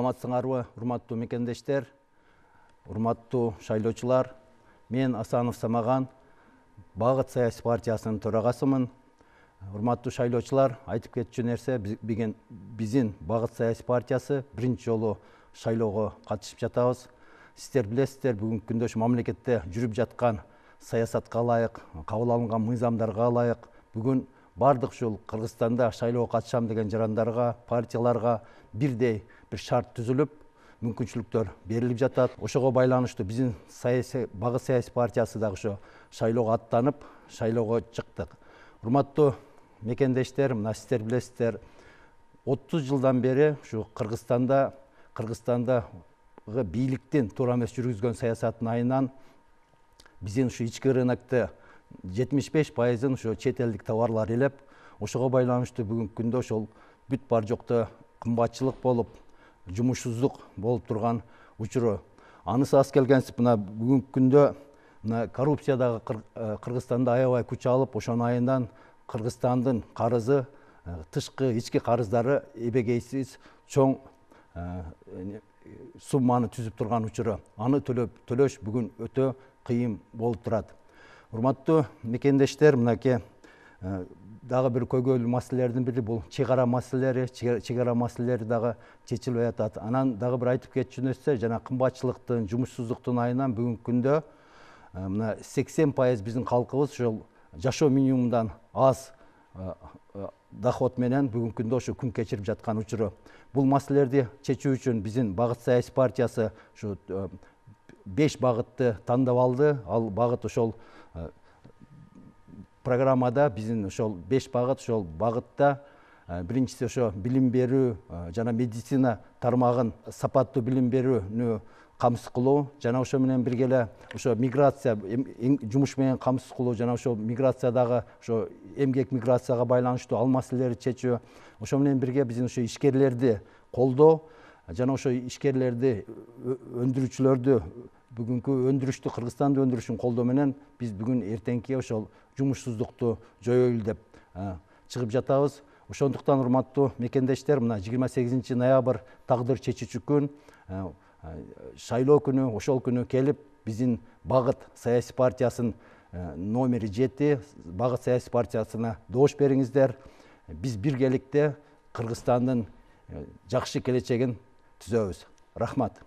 Саламатсыңарбы, урматтуу мекендештер, урматтуу шайлоочулар. Мен Асанов Самаган, Багыт саясий партиясынын төрагасымын. Урматтуу шайлоочулар, айтып кетчү нерсе, биздин Багыт саясий партиясы биринчи жолу шайлоого катышып жатабыз. Сиздер билесиздер, бүгүнкү күндө ушу мамлекетте жүрүп жаткан саясатка ылайык, кабыл алынган мыйзамдарга ылайык бүгүн бардык ушул Кыргызстанда шайлоого катышам деген жарандарга, партияларга бирдей бир шарт түзүлүп, мүмкүнчүлүктөр берилип жатат. Ошого байланыштуу биздин Багыт саясий партиясы дагы ошо шайлоого аттанып, шайлоого чыктык. Урматтуу мекендештер, мына сиздер билесиздер, 30 жылдан бери ушу Кыргызстанда бийликтин туура эмес жүргүзгөн саясатынын айынан биздин ушу ички рынокто 75%-ын ушу чет элдик товарлар ээлеп, ошого байланыштуу бүгүнкү күндө ошол бүт бар жокто кымбатчылык болуп, жумушсуздук болуп турган учуру. Анысы аз келгенсип, мына бүгүнкү күндө мына коррупция дагы Кыргызстанда аябай күч алып, ошонун айынан Кыргызстандын карызы, тышкы ички карыздары эбегейсиз чоң сумманы түзүп турган учуру. Аны төлөш бүгүн өтө кыйын болуп турат. Урматтуу мекендештер, мынакей дагы бир көйгөйлүү маселелердин бири бул чек ара маселелери, дагы чечилбей атат. Анан дагы бир айтып кетчү нерсе, жана кымбатчылыктын, жумушсуздуктун айынан бүгүнкү күндө мына 80% биздин калкыбыз ошол жашоо минимумундан аз доход менен бүгүнкү күндө ошо күн кечирип жаткан учуру. Бул маселелерди чечүү үчүн биздин Багыт саясий партиясы ушу 5 багытты тандап алды. Ал багыт ошол программада биздин ошол 5 багыт, ошол багытта биринчиси ошо билим берүү жана медицина тармагын сапаттуу билим берүүнү камсыз кылуу, жана ошо менен бирге эле ошо миграция жумуш менен камсыз кылуу, жана ошо миграциядагы ошо эмгек миграцияга байланыштуу ал маселелерди чечүү, ошо менен бирге биздин ошо ишкерлерди колдоо, жана ошо ишкерлерди өндүрүүчүлөрдү бүгүнкү өндүрүштү, Кыргызстанда өндүрүшүн колдоо менен биз бүгүн эртеңки ошол жумушсуздукту жоёйлу деп чыгып жатабыз. Ошондуктан урматтуу мекендештер, мына 28 ноябрь тагдыр чечүүчү күн, шайлоо күнү, ошол күнү келип биздин Багыт саясий партиясынын номери 7 Багыт саясий партиясына добуш бериңиздер. Биз биргеликте Кыргызстандын жакшы келечегин түзөбүз. Рахмат.